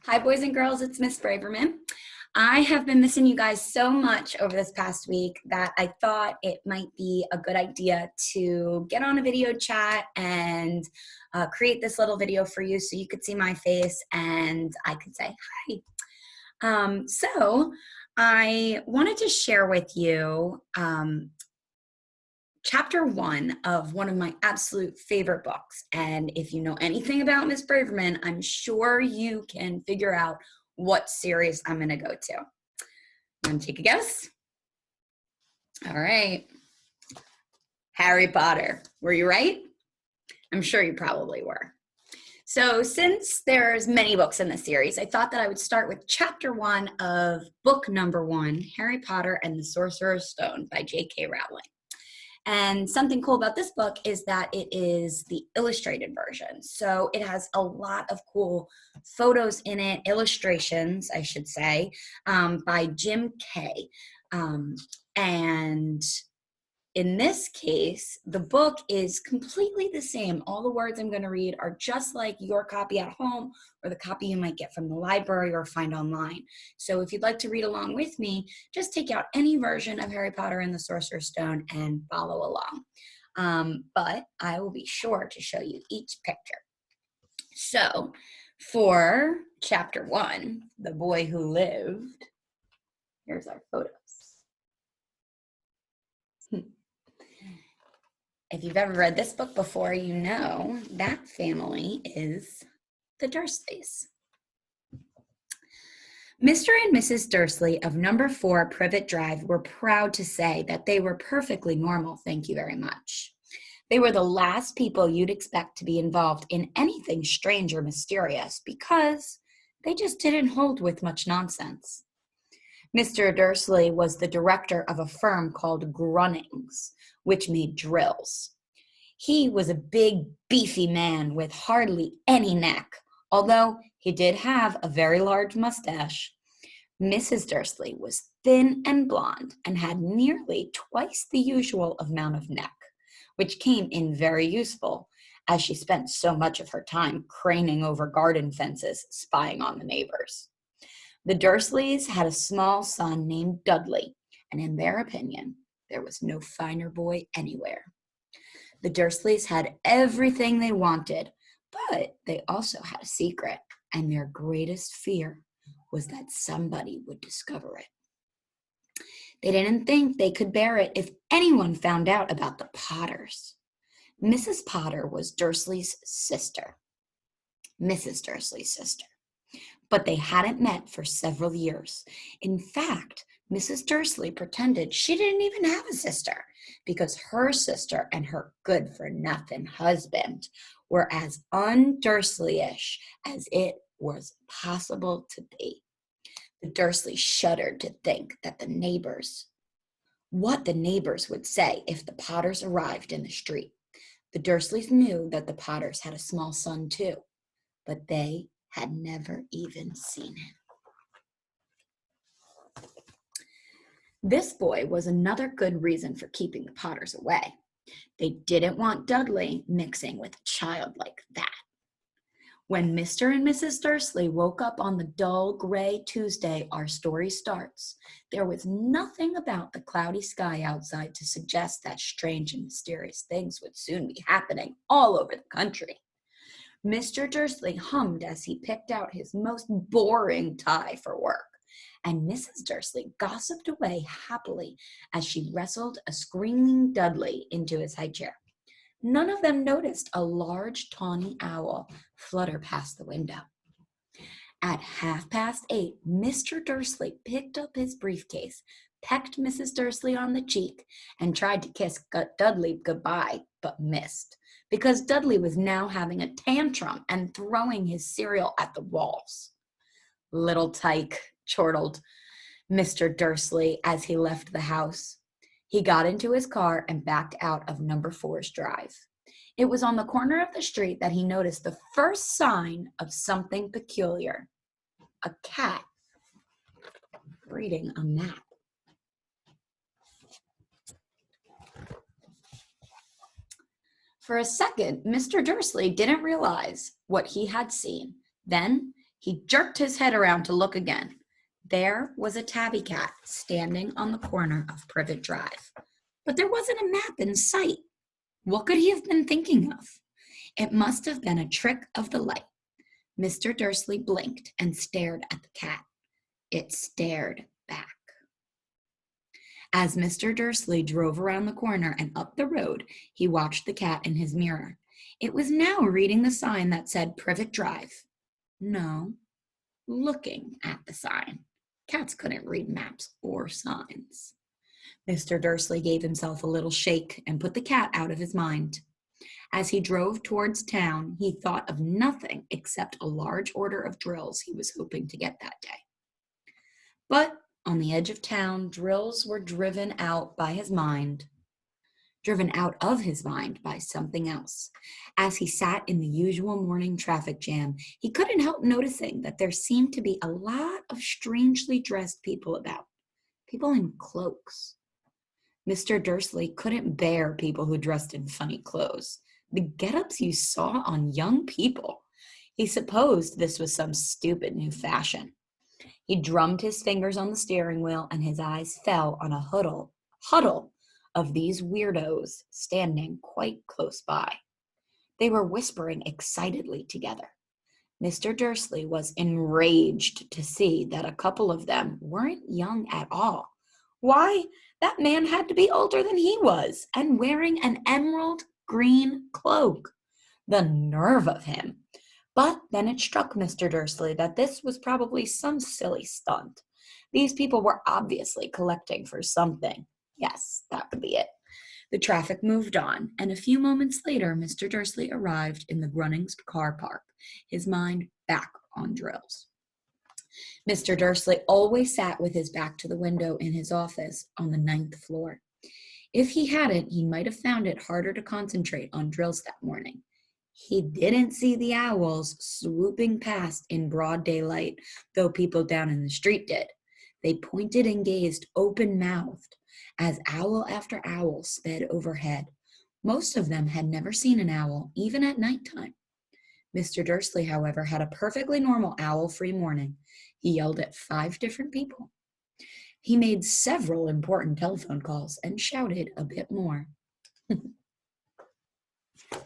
Hi, boys and girls, it's Miss Braverman. I have been missing you guys so much over this past week that I thought it might be a good idea to get on a video chat and create this little video for you so you could see my face and I could say hi. So I wanted to share with you chapter 1 of one of my absolute favorite books. And if you know anything about Miss Braverman, I'm sure you can figure out what series I'm going to go to. You want to take a guess? All right. Harry Potter. Were you right? I'm sure you probably were. So since there's many books in the series, I thought that I would start with chapter 1 of book number 1, Harry Potter and the Sorcerer's Stone by J.K. Rowling. And something cool about this book is that it is the illustrated version. So it has a lot of cool photos in it, illustrations, I should say, by Jim Kay. And in this case, the book is completely the same. All the words I'm going to read are just like your copy at home or the copy you might get from the library or find online. So if you'd like to read along with me, just take out any version of Harry Potter and the Sorcerer's Stone and follow along. But I will be sure to show you each picture. So for chapter 1, The Boy Who Lived, here's our photos. If you've ever read this book before, you know that family is the Dursleys. Mr. and Mrs. Dursley of number 4 Privet Drive were proud to say that they were perfectly normal, thank you very much. They were the last people you'd expect to be involved in anything strange or mysterious because they just didn't hold with much nonsense. Mr. Dursley was the director of a firm called Grunnings, which made drills. He was a big, beefy man with hardly any neck, although he did have a very large mustache. Mrs. Dursley was thin and blonde and had nearly twice the usual amount of neck, which came in very useful, as she spent so much of her time craning over garden fences, spying on the neighbors. The Dursleys had a small son named Dudley, and in their opinion, there was no finer boy anywhere. The Dursleys had everything they wanted, but they also had a secret, and their greatest fear was that somebody would discover it. They didn't think they could bear it if anyone found out about the Potters. Mrs. Potter was Dursley's sister, Mrs. Dursley's sister. But they hadn't met for several years. In fact, Mrs. Dursley pretended she didn't even have a sister because her sister and her good-for-nothing husband were as un-Dursley-ish as it was possible to be. The Dursleys shuddered to think that what the neighbors would say if the Potters arrived in the street. The Dursleys knew that the Potters had a small son too, but they had never even seen him. This boy was another good reason for keeping the Potters away. They didn't want Dudley mixing with a child like that. When Mr. and Mrs. Dursley woke up on the dull gray Tuesday our story starts, there was nothing about the cloudy sky outside to suggest that strange and mysterious things would soon be happening all over the country. Mr. Dursley hummed as he picked out his most boring tie for work, and Mrs. Dursley gossiped away happily as she wrestled a screaming Dudley into his high chair. None of them noticed a large tawny owl flutter past the window. At 8:30, Mr. Dursley picked up his briefcase, pecked Mrs. Dursley on the cheek, and tried to kiss Dudley goodbye, but missed, because Dudley was now having a tantrum and throwing his cereal at the walls. "Little tyke," chortled Mr. Dursley as he left the house. He got into his car and backed out of number 4's drive. It was on the corner of the street that he noticed the first sign of something peculiar: a cat reading a map. For a second, Mr. Dursley didn't realize what he had seen. Then He jerked his head around to look again. There was a tabby cat standing on the corner of Privet Drive. But there wasn't a map in sight. What could he have been thinking of? It must have been a trick of the light. Mr. Dursley blinked and stared at the cat. It stared back. As Mr. Dursley drove around the corner and up the road, he watched the cat in his mirror. It was now reading the sign that said Privet Drive. No, looking at the sign. Cats couldn't read maps or signs. Mr. Dursley gave himself a little shake and put the cat out of his mind. As he drove towards town, he thought of nothing except a large order of drills he was hoping to get that day. But on the edge of town, drills were driven out of his mind by something else. As he sat in the usual morning traffic jam, he couldn't help noticing that there seemed to be a lot of strangely dressed people about, people in cloaks. Mr. Dursley couldn't bear people who dressed in funny clothes. The get-ups you saw on young people. He supposed this was some stupid new fashion. He drummed his fingers on the steering wheel, and his eyes fell on a huddle of these weirdos standing quite close by. They were whispering excitedly together. Mr. Dursley was enraged to see that a couple of them weren't young at all. Why, that man had to be older than he was, and wearing an emerald green cloak. The nerve of him! But then it struck Mr. Dursley that this was probably some silly stunt. These people were obviously collecting for something. Yes, that could be it. The traffic moved on, and a few moments later, Mr. Dursley arrived in the Grunnings car park, his mind back on drills. Mr. Dursley always sat with his back to the window in his office on the 9th floor. If he hadn't, he might have found it harder to concentrate on drills that morning. He didn't see the owls swooping past in broad daylight, though people down in the street did. They pointed and gazed open-mouthed as owl after owl sped overhead. Most of them had never seen an owl, even at nighttime. Mr. Dursley, however, had a perfectly normal owl-free morning. He yelled at 5 different people. He made several important telephone calls and shouted a bit more.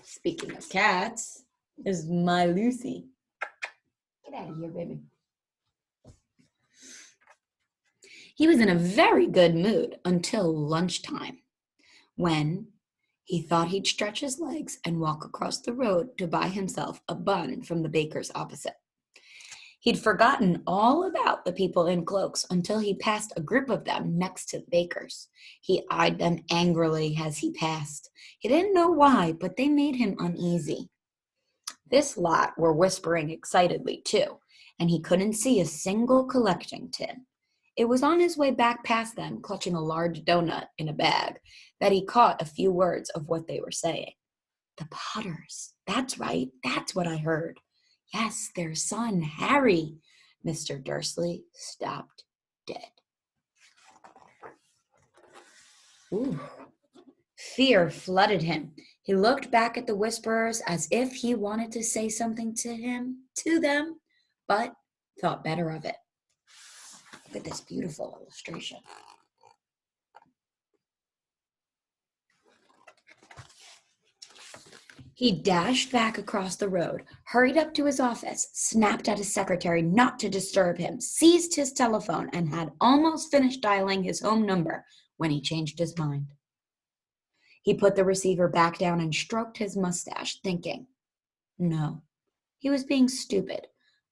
Speaking of cats, is my Lucy. Get out of here, baby. He was in a very good mood until lunchtime, when he thought he'd stretch his legs and walk across the road to buy himself a bun from the baker's opposite. He'd forgotten all about the people in cloaks until he passed a group of them next to the baker's. He eyed them angrily as he passed. He didn't know why, but they made him uneasy. This lot were whispering excitedly, too, and he couldn't see a single collecting tin. It was on his way back past them, clutching a large donut in a bag, that he caught a few words of what they were saying. The Potters. That's right. That's what I heard. Yes, their son, Harry. Mr. Dursley stopped dead. Ooh. Fear flooded him. He looked back at the whisperers as if he wanted to say something to them, but thought better of it. Look at this beautiful illustration. He dashed back across the road, hurried up to his office, snapped at his secretary not to disturb him, seized his telephone, and had almost finished dialing his home number when he changed his mind. He put the receiver back down and stroked his mustache, thinking, no, he was being stupid.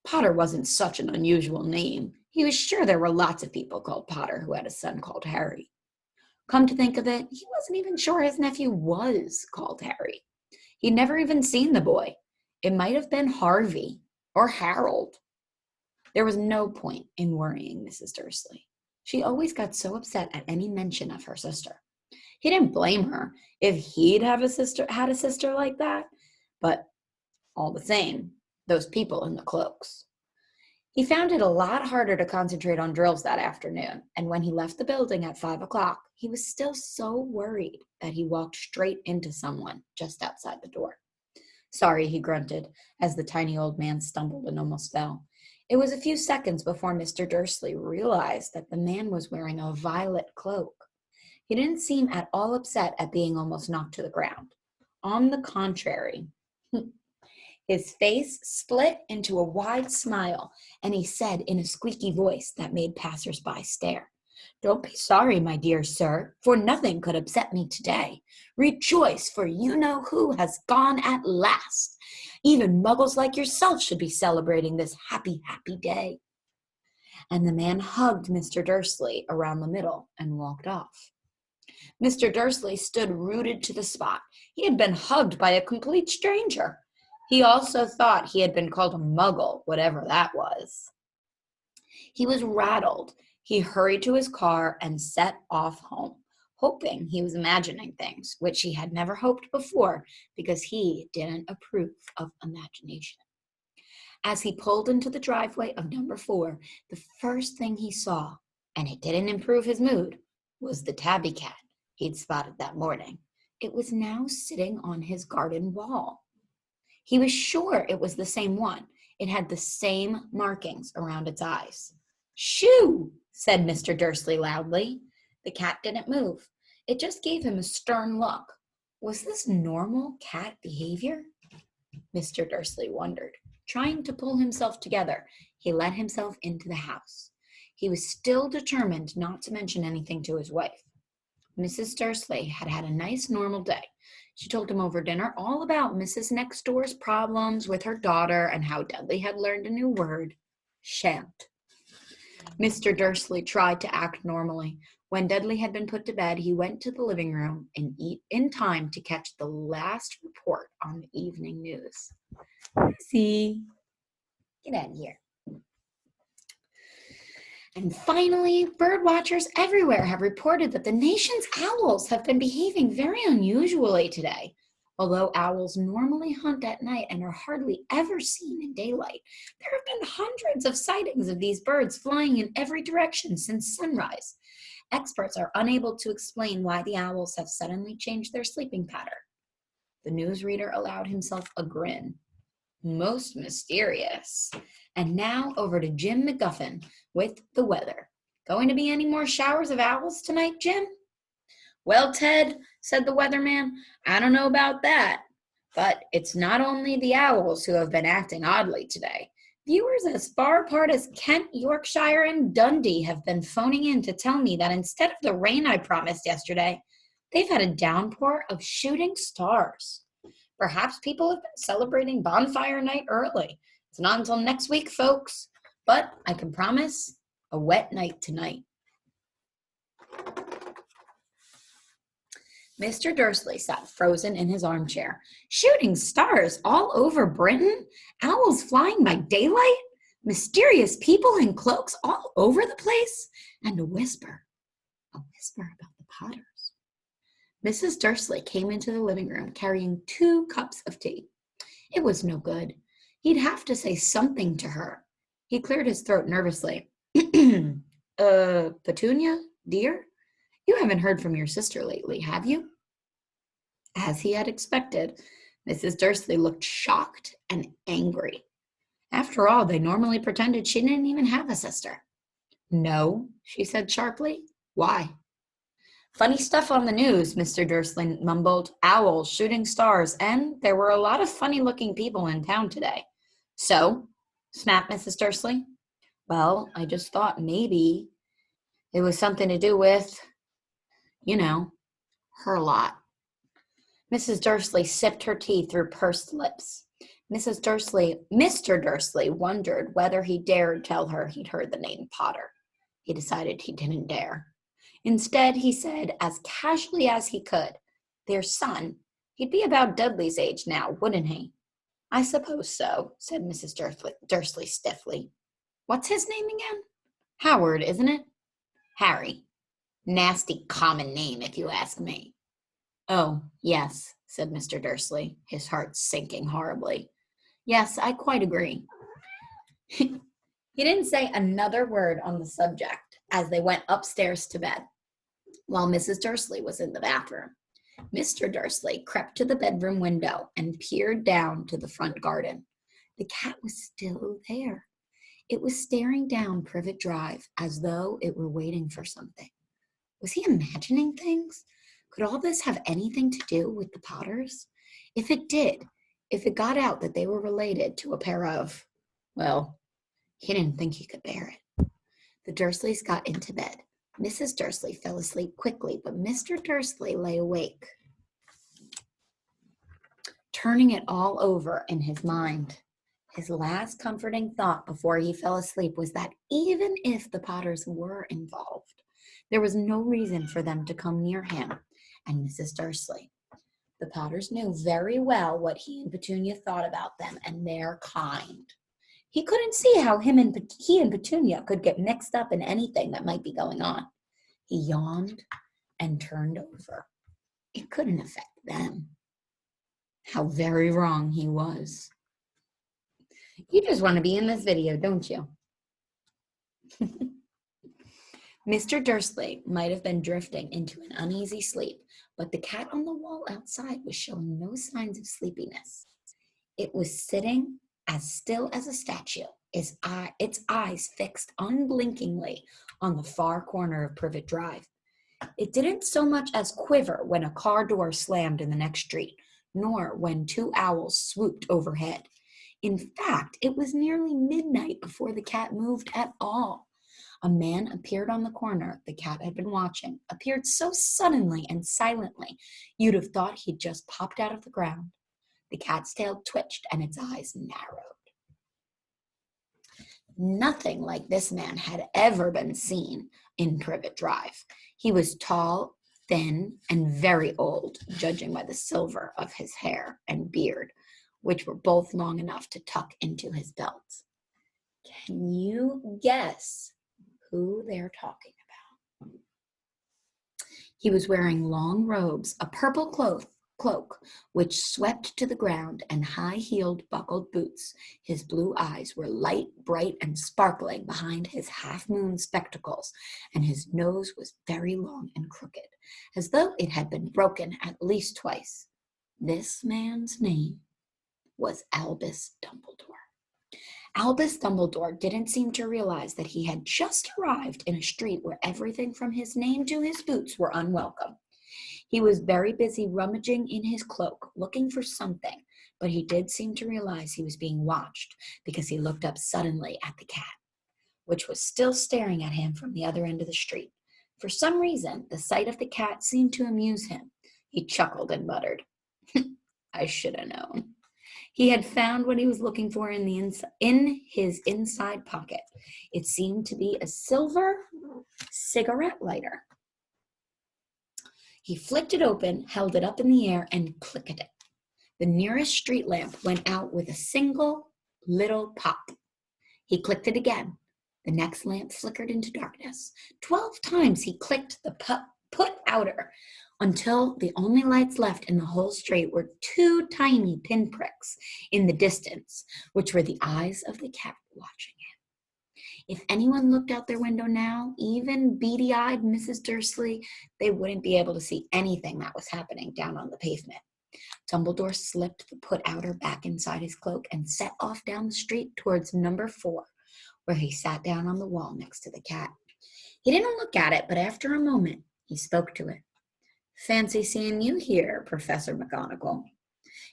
Potter wasn't such an unusual name. He was sure there were lots of people called Potter who had a son called Harry. Come to think of it, he wasn't even sure his nephew was called Harry. He'd never even seen the boy. It might have been Harvey or Harold. There was no point in worrying Mrs. Dursley. She always got so upset at any mention of her sister. He didn't blame her if he'd had a sister like that, but all the same, those people in the cloaks. He found it a lot harder to concentrate on drills that afternoon, and when he left the building at 5 o'clock, he was still so worried that he walked straight into someone just outside the door. Sorry, he grunted, as the tiny old man stumbled and almost fell. It was a few seconds before Mr. Dursley realized that the man was wearing a violet cloak. He didn't seem at all upset at being almost knocked to the ground. On the contrary, his face split into a wide smile, and he said in a squeaky voice that made passers-by stare, "Don't be sorry, my dear sir, for nothing could upset me today. Rejoice, for you know who has gone at last. Even muggles like yourself should be celebrating this happy, happy day." And the man hugged Mr. Dursley around the middle and walked off. Mr. Dursley stood rooted to the spot. He had been hugged by a complete stranger. He also thought he had been called a muggle, whatever that was. He was rattled. He hurried to his car and set off home, hoping he was imagining things, which he had never hoped before because he didn't approve of imagination. As he pulled into the driveway of number 4, the first thing he saw, and it didn't improve his mood, was the tabby cat he'd spotted that morning. It was now sitting on his garden wall. He was sure it was the same one. It had the same markings around its eyes. "Shoo!" said Mr. Dursley loudly. The cat didn't move. It just gave him a stern look. Was this normal cat behavior? Mr. Dursley wondered. Trying to pull himself together, he let himself into the house. He was still determined not to mention anything to his wife. Mrs. Dursley had had a nice, normal day. She told him over dinner all about Mrs. Next Door's problems with her daughter and how Dudley had learned a new word, shan't. Mr. Dursley tried to act normally. When Dudley had been put to bed, he went to the living room and eat in time to catch the last report on the evening news. See, get out of here. And finally, bird watchers everywhere have reported that the nation's owls have been behaving very unusually today. Although owls normally hunt at night and are hardly ever seen in daylight, there have been hundreds of sightings of these birds flying in every direction since sunrise. Experts are unable to explain why the owls have suddenly changed their sleeping pattern. The newsreader allowed himself a grin. Most mysterious. And now over to Jim McGuffin with the weather. Going to be any more showers of owls tonight, Jim? "Well, Ted," said the weatherman, "I don't know about that. But it's not only the owls who have been acting oddly today. Viewers as far apart as Kent, Yorkshire, and Dundee have been phoning in to tell me that instead of the rain I promised yesterday, they've had a downpour of shooting stars. Perhaps people have been celebrating bonfire night early. It's not until next week, folks. But I can promise a wet night tonight." Mr. Dursley sat frozen in his armchair. Shooting stars all over Britain? Owls flying by daylight? Mysterious people in cloaks all over the place? And a whisper about the Potters. Mrs. Dursley came into the living room carrying 2 cups of tea. It was no good. He'd have to say something to her. He cleared his throat nervously. Petunia, dear? You haven't heard from your sister lately, have you?" As he had expected, Mrs. Dursley looked shocked and angry. After all, they normally pretended she didn't even have a sister. "No," she said sharply. "Why?" "Funny stuff on the news," Mr. Dursley mumbled. "Owls, shooting stars, and there were a lot of funny-looking people in town today." "So?" snapped Mrs. Dursley. "Well, I just thought maybe it was something to do with, her lot." Mrs. Dursley sipped her tea through pursed lips. Mr. Dursley wondered whether he dared tell her he'd heard the name Potter. He decided he didn't dare. Instead, he said, as casually as he could, "Their son. He'd be about Dudley's age now, wouldn't he?" "I suppose so," said Mrs. Dursley stiffly. "What's his name again?" "Howard, isn't it?" "Harry. Nasty common name, if you ask me." "Oh, yes," said Mr. Dursley, his heart sinking horribly. "Yes, I quite agree." He didn't say another word on the subject as they went upstairs to bed, while Mrs. Dursley was in the bathroom. Mr. Dursley crept to the bedroom window and peered down to the front garden. The cat was still there. It was staring down Privet Drive as though it were waiting for something. Was he imagining things? Could all this have anything to do with the Potters? If it did, if it got out that they were related to a pair of, well, he didn't think he could bear it. The Dursleys got into bed. Mrs. Dursley fell asleep quickly, but Mr. Dursley lay awake, turning it all over in his mind. His last comforting thought before he fell asleep was that even if the Potters were involved, there was no reason for them to come near him and Mrs. Dursley. The Potters knew very well what he and Petunia thought about them and their kind. He couldn't see how he and Petunia could get mixed up in anything that might be going on. He yawned and turned over. It couldn't affect them. How very wrong he was. You just want to be in this video, don't you? Mr. Dursley might have been drifting into an uneasy sleep, but the cat on the wall outside was showing no signs of sleepiness. It was sitting as still as a statue, its eyes fixed unblinkingly on the far corner of Privet Drive. It didn't so much as quiver when a car door slammed in the next street, nor when two owls swooped overhead. In fact, it was nearly midnight before the cat moved at all. A man appeared on the corner the cat had been watching, appeared so suddenly and silently, you'd have thought he'd just popped out of the ground. The cat's tail twitched and its eyes narrowed. Nothing like this man had ever been seen in Privet Drive. He was tall, thin, and very old, judging by the silver of his hair and beard, which were both long enough to tuck into his belt. Can you guess who they're talking about? He was wearing long robes, a purple cloak, which swept to the ground, and high-heeled buckled boots. His blue eyes were light, bright, and sparkling behind his half-moon spectacles, and his nose was very long and crooked, as though it had been broken at least twice. This man's name was Albus Dumbledore. Albus Dumbledore didn't seem to realize that he had just arrived in a street where everything from his name to his boots were unwelcome. He was very busy rummaging in his cloak, looking for something, but he did seem to realize he was being watched because he looked up suddenly at the cat, which was still staring at him from the other end of the street. For some reason, the sight of the cat seemed to amuse him. He chuckled and muttered, "I should have known." He had found what he was looking for in his inside pocket. It seemed to be a silver cigarette lighter. He flicked it open, held it up in the air, and clicked it. The nearest street lamp went out with a single little pop. He clicked it again. The next lamp flickered into darkness. 12 times he clicked the put outer until the only lights left in the whole street were two tiny pinpricks in the distance, which were the eyes of the cat watching him. If anyone looked out their window now, even beady-eyed Mrs. Dursley, they wouldn't be able to see anything that was happening down on the pavement. Dumbledore slipped the put-outer back inside his cloak and set off down the street towards number 4, where he sat down on the wall next to the cat. He didn't look at it, but after a moment, he spoke to it. "Fancy seeing you here, Professor McGonagall."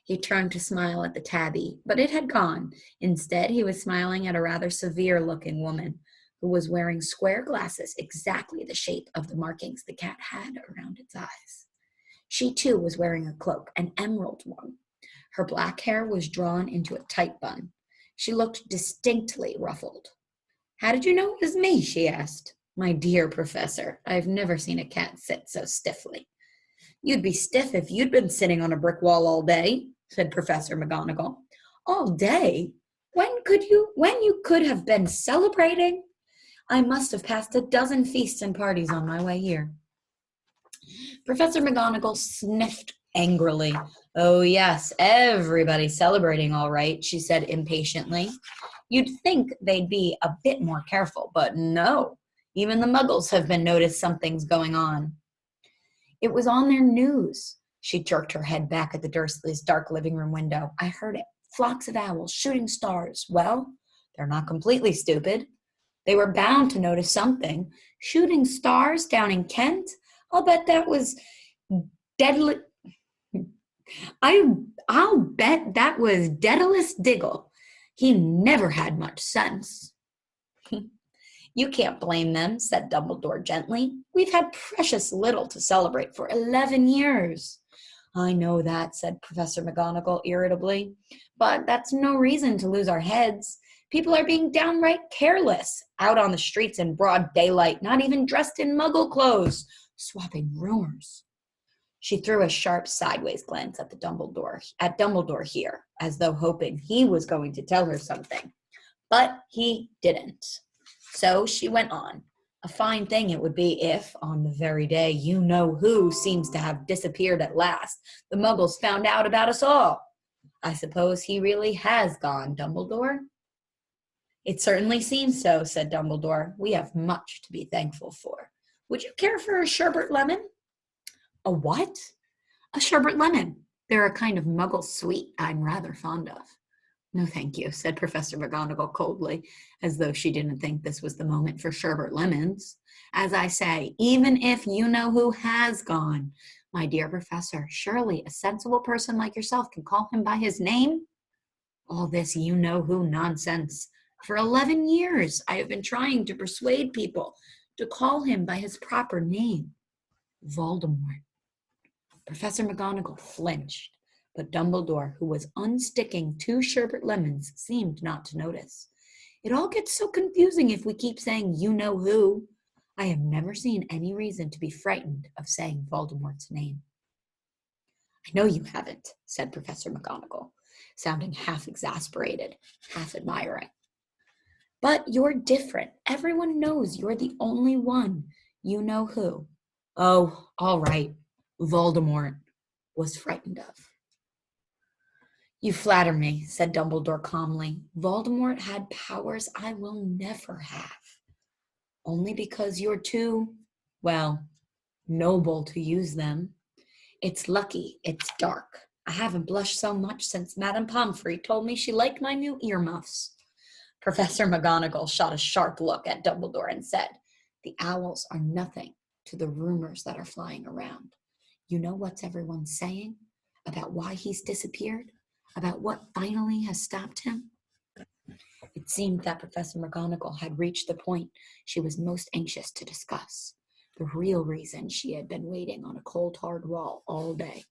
He turned to smile at the tabby, but it had gone. Instead, he was smiling at a rather severe-looking woman who was wearing square glasses exactly the shape of the markings the cat had around its eyes. She, too, was wearing a cloak, an emerald one. Her black hair was drawn into a tight bun. She looked distinctly ruffled. "How did you know it was me?" she asked. "My dear Professor, I've never seen a cat sit so stiffly." "You'd be stiff if you'd been sitting on a brick wall all day," said Professor McGonagall. "All day? When you could have been celebrating? I must have passed a dozen feasts and parties on my way here." Professor McGonagall sniffed angrily. "Oh, yes, everybody's celebrating all right," she said impatiently. "You'd think they'd be a bit more careful, but no. Even the Muggles have been noticed something's going on." "It was on their news." She jerked her head back at the Dursleys' dark living room window. "I heard it. Flocks of owls, shooting stars. Well, They're not completely stupid. They were bound to notice something. Shooting stars down in Kent? I'll bet that was deadly. I'll bet that was Daedalus Diggle. He never had much sense. You can't blame them, said Dumbledore gently. We've had precious little to celebrate for 11 years. I know that, said Professor McGonagall irritably, but that's no reason to lose our heads. People are being downright careless, out on the streets in broad daylight, not even dressed in muggle clothes, swapping rumors. She threw a sharp sideways glance at Dumbledore here, as though hoping he was going to tell her something. But he didn't. So she went on. A fine thing it would be if, on the very day you-know-who seems to have disappeared at last, the Muggles found out about us all. I suppose he really has gone, Dumbledore? It certainly seems so, said Dumbledore. We have much to be thankful for. Would you care for a sherbet lemon? A what? A sherbet lemon. They're a kind of Muggle sweet I'm rather fond of. No, thank you, said Professor McGonagall coldly, as though she didn't think this was the moment for sherbet lemons. As I say, even if you-know-who has gone, my dear Professor, surely a sensible person like yourself can call him by his name? All this you-know-who nonsense. For 11 years, I have been trying to persuade people to call him by his proper name, Voldemort. Professor McGonagall flinched, but Dumbledore, who was unsticking 2 sherbet lemons, seemed not to notice. It all gets so confusing if we keep saying you-know-who. I have never seen any reason to be frightened of saying Voldemort's name. I know you haven't, said Professor McGonagall, sounding half exasperated, half admiring. But you're different. Everyone knows you're the only one you-know-who. Oh, all right. Voldemort was frightened of. You flatter me, said Dumbledore calmly. Voldemort had powers I will never have. Only because you're too, well, noble to use them. It's lucky it's dark. I haven't blushed so much since Madame Pomfrey told me she liked my new earmuffs. Professor McGonagall shot a sharp look at Dumbledore and said, The owls are nothing to the rumors that are flying around. You know what's everyone saying about why he's disappeared? About what finally has stopped him? It seemed that Professor McGonagall had reached the point she was most anxious to discuss, the real reason she had been waiting on a cold, hard wall all day.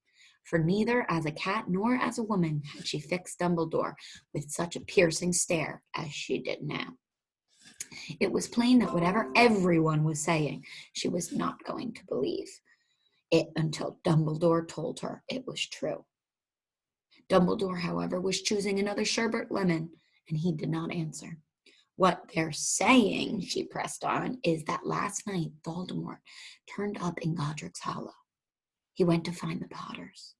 For neither as a cat nor as a woman had she fixed Dumbledore with such a piercing stare as she did now. It was plain that whatever everyone was saying, she was not going to believe it until Dumbledore told her it was true. Dumbledore, however, was choosing another sherbet lemon, and he did not answer. What they're saying, she pressed on, is that last night Voldemort turned up in Godric's Hollow. He went to find the Potters.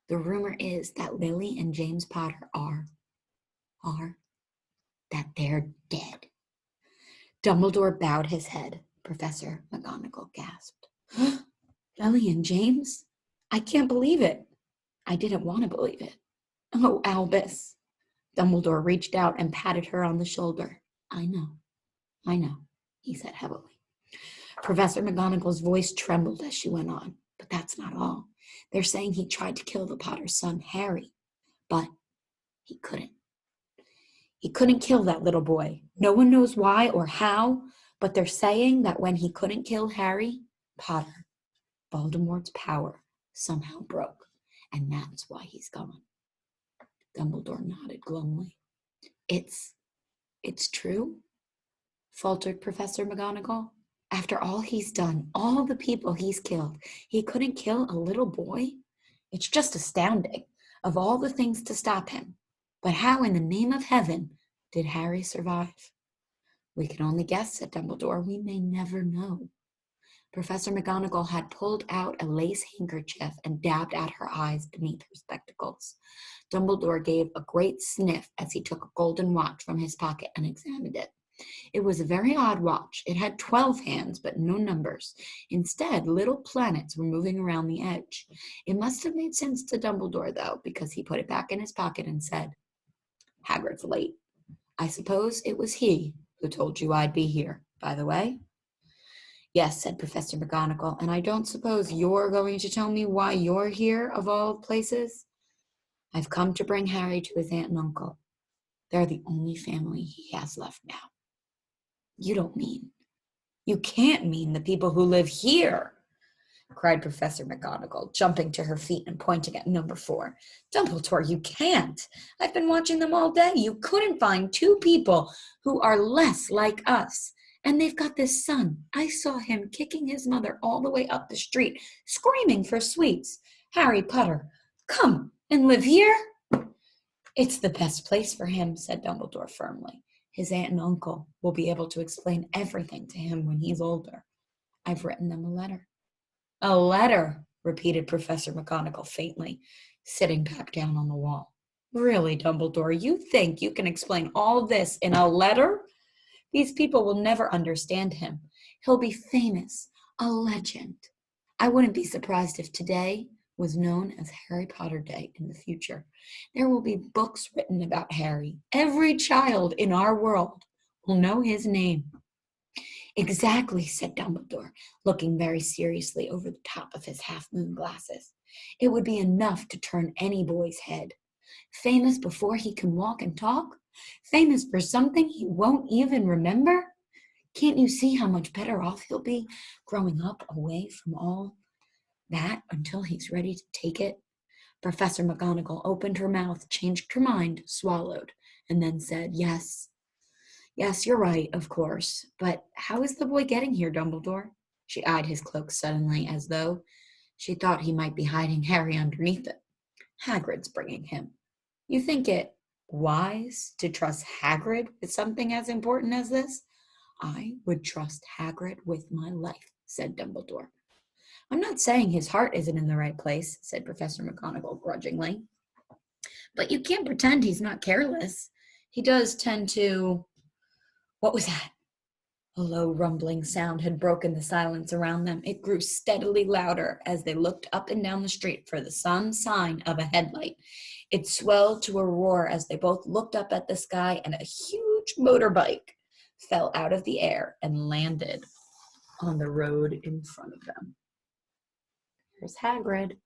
The rumor is that Lily and James Potter that they're dead. Dumbledore bowed his head. Professor McGonagall gasped. Lily and James? I can't believe it. I didn't want to believe it. Oh, Albus. Dumbledore reached out and patted her on the shoulder. I know, he said heavily. Professor McGonagall's voice trembled as she went on. But that's not all. They're saying he tried to kill the Potter's son, Harry, but he couldn't. He couldn't kill that little boy. No one knows why or how, but they're saying that when he couldn't kill Harry Potter, Voldemort's power somehow broke, and that's why he's gone. Dumbledore nodded glumly. It's true, faltered Professor McGonagall. After all he's done, all the people he's killed, he couldn't kill a little boy? It's just astounding, of all the things to stop him. But how in the name of heaven did Harry survive? We can only guess, said Dumbledore. We may never know. Professor McGonagall had pulled out a lace handkerchief and dabbed at her eyes beneath her spectacles. Dumbledore gave a great sniff as he took a golden watch from his pocket and examined it. It was a very odd watch. It had 12 hands, but no numbers. Instead, little planets were moving around the edge. It must have made sense to Dumbledore, though, because he put it back in his pocket and said, Hagrid's late. I suppose it was he who told you I'd be here, by the way. Yes, said Professor McGonagall, and I don't suppose you're going to tell me why you're here, of all places? I've come to bring Harry to his aunt and uncle. They're the only family he has left now. You can't mean the people who live here, cried Professor McGonagall, jumping to her feet and pointing at number 4. Dumbledore, you can't. I've been watching them all day. You couldn't find 2 people who are less like us. And they've got this son. I saw him kicking his mother all the way up the street, screaming for sweets. Harry Potter, come and live here? It's the best place for him, said Dumbledore firmly. His aunt and uncle will be able to explain everything to him when he's older. I've written them a letter. A letter, repeated Professor McGonagall faintly, sitting back down on the wall. Really, Dumbledore, you think you can explain all this in a letter? These people will never understand him. He'll be famous, a legend. I wouldn't be surprised if today was known as Harry Potter Day in the future. There will be books written about Harry. Every child in our world will know his name. Exactly, said Dumbledore, looking very seriously over the top of his half-moon glasses. It would be enough to turn any boy's head. Famous before he can walk and talk? Famous for something he won't even remember? Can't you see how much better off he'll be growing up away from all that until he's ready to take it? Professor McGonagall opened her mouth, changed her mind, swallowed, and then said, Yes, you're right, of course. But how is the boy getting here, Dumbledore? She eyed his cloak suddenly as though she thought he might be hiding Harry underneath it. Hagrid's bringing him. You think it wise to trust Hagrid with something as important as this? I would trust Hagrid with my life, said Dumbledore. I'm not saying his heart isn't in the right place, said Professor McGonagall grudgingly. But you can't pretend he's not careless. He does tend to... What was that? A low rumbling sound had broken the silence around them. It grew steadily louder as they looked up and down the street for the some sign of a headlight. It swelled to a roar as they both looked up at the sky, and a huge motorbike fell out of the air and landed on the road in front of them. Here's Hagrid.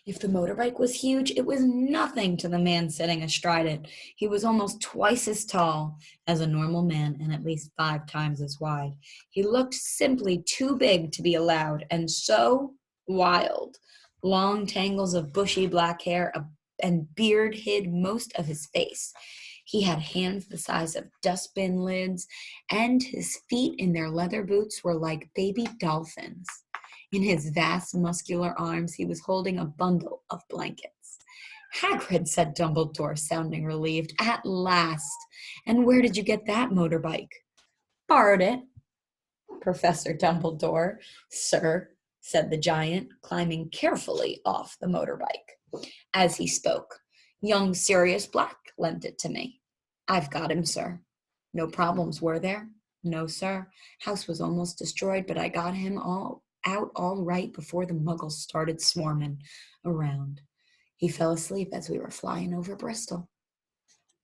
If the motorbike was huge, it was nothing to the man sitting astride it. He was almost twice as tall as a normal man and at least 5 times as wide. He looked simply too big to be allowed and so wild. Long tangles of bushy black hair and beard hid most of his face. He had hands the size of dustbin lids, and his feet in their leather boots were like baby dolphins. In his vast muscular arms, he was holding a bundle of blankets. Hagrid, said Dumbledore, sounding relieved. At last. And where did you get that motorbike? Borrowed it. Professor Dumbledore, sir, said the giant, climbing carefully off the motorbike. As he spoke, young Sirius Black lent it to me. I've got him, sir. No problems, were there? No, sir. House was almost destroyed, but I got him out all right before the muggles started swarming around. He fell asleep as we were flying over Bristol.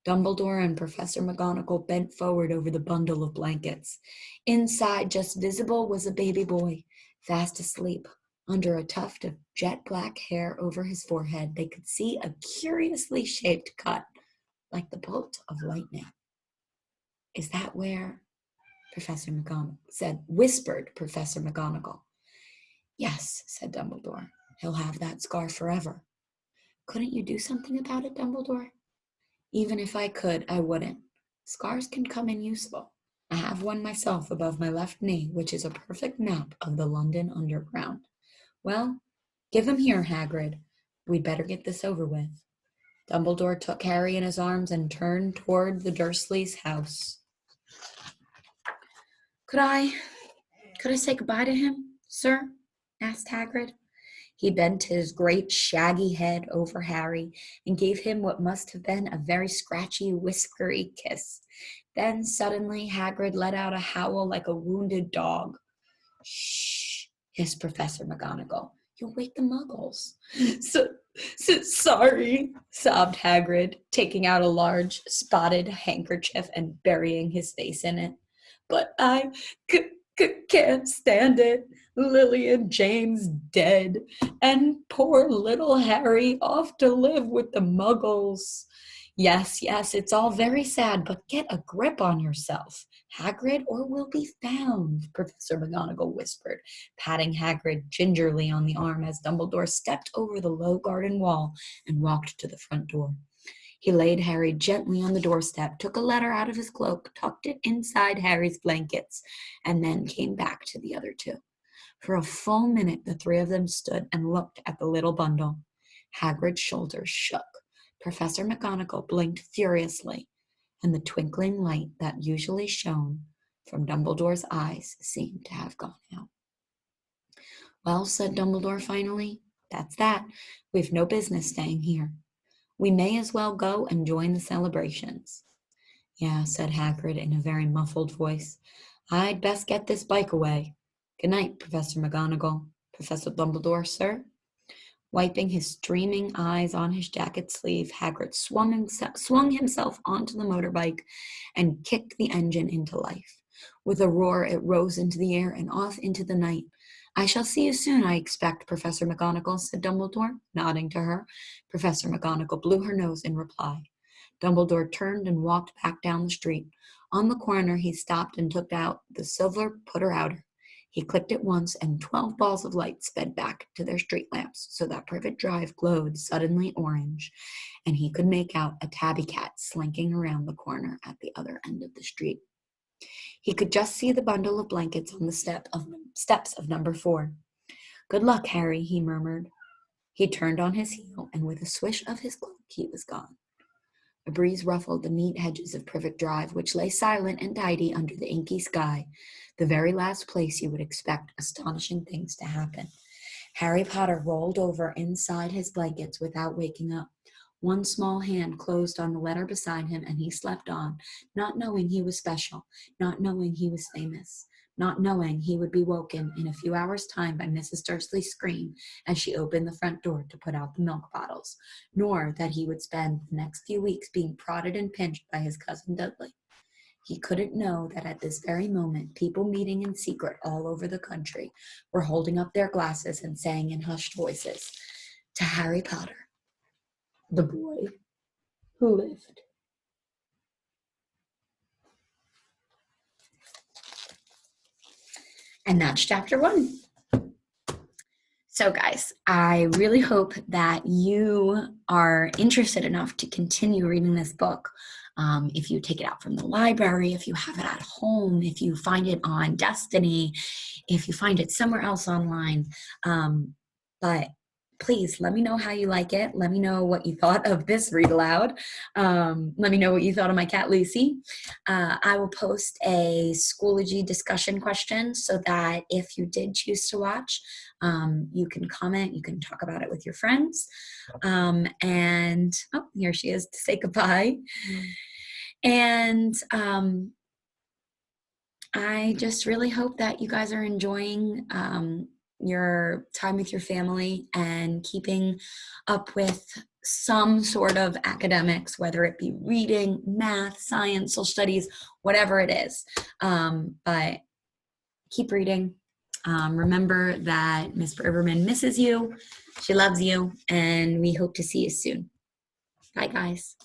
Dumbledore and Professor McGonagall bent forward over the bundle of blankets. Inside, just visible, was a baby boy, fast asleep. Under a tuft of jet black hair over his forehead, they could see a curiously shaped cut, like the bolt of lightning. Is that where? Professor McGonagall whispered Professor McGonagall. Yes, said Dumbledore. He'll have that scar forever. Couldn't you do something about it, Dumbledore? Even if I could, I wouldn't. Scars can come in useful. I have one myself above my left knee, which is a perfect map of the London Underground. Well, give him here, Hagrid. We'd better get this over with. Dumbledore took Harry in his arms and turned toward the Dursleys' house. Could I say goodbye to him, sir? Asked Hagrid. He bent his great shaggy head over Harry and gave him what must have been a very scratchy, whiskery kiss. Then suddenly Hagrid let out a howl like a wounded dog. Shh, hissed Professor McGonagall. You'll wake the muggles. Sorry, sobbed Hagrid, taking out a large spotted handkerchief and burying his face in it. But I can't stand it. Lily and James dead, and poor little Harry off to live with the Muggles. Yes, yes, it's all very sad, but get a grip on yourself. Hagrid or will be found, Professor McGonagall whispered, patting Hagrid gingerly on the arm as Dumbledore stepped over the low garden wall and walked to the front door. He laid Harry gently on the doorstep, took a letter out of his cloak, tucked it inside Harry's blankets, and then came back to the other two. For a full minute, the three of them stood and looked at the little bundle. Hagrid's shoulders shook. Professor McGonagall blinked furiously, and the twinkling light that usually shone from Dumbledore's eyes seemed to have gone out. Well, said Dumbledore finally, that's that. We've no business staying here. We may as well go and join the celebrations. Yeah, said Hagrid in a very muffled voice. I'd best get this bike away. Good night, Professor McGonagall. Professor Dumbledore, sir? Wiping his streaming eyes on his jacket sleeve, Hagrid swung himself onto the motorbike and kicked the engine into life. With a roar, it rose into the air and off into the night. I shall see you soon, I expect, Professor McGonagall, said Dumbledore, nodding to her. Professor McGonagall blew her nose in reply. Dumbledore turned and walked back down the street. On the corner, he stopped and took out the silver putter-outer. He clicked it once, and 12 balls of light sped back to their street lamps, so that Privet Drive glowed suddenly orange, and he could make out a tabby cat slinking around the corner at the other end of the street. He could just see the bundle of blankets on the steps of number 4. Good luck, Harry, he murmured. He turned on his heel, and with a swish of his cloak, he was gone. A breeze ruffled the neat hedges of Privet Drive, which lay silent and tidy under the inky sky, the very last place you would expect astonishing things to happen. Harry Potter rolled over inside his blankets without waking up. One small hand closed on the letter beside him, and he slept on, not knowing he was special, not knowing he was famous, not knowing he would be woken in a few hours' time by Mrs. Dursley's scream as she opened the front door to put out the milk bottles, nor that he would spend the next few weeks being prodded and pinched by his cousin Dudley. He couldn't know that at this very moment, people meeting in secret all over the country were holding up their glasses and saying in hushed voices, "To Harry Potter, the boy who lived." And that's chapter 1. So guys, I really hope that you are interested enough to continue reading this book. If you take it out from the library, if you have it at home, if you find it on Destiny, if you find it somewhere else online. But please let me know how you like it. Let me know what you thought of this read aloud. Let me know what you thought of my cat, Lucy. I will post a Schoology discussion question so that if you did choose to watch, you can comment, you can talk about it with your friends. And here she is to say goodbye. And I just really hope that you guys are enjoying your time with your family and keeping up with some sort of academics, whether it be reading, math, science, social studies, whatever it is. But keep reading. Remember that Miss Braverman misses you. She loves you, and we hope to see you soon. Bye, guys.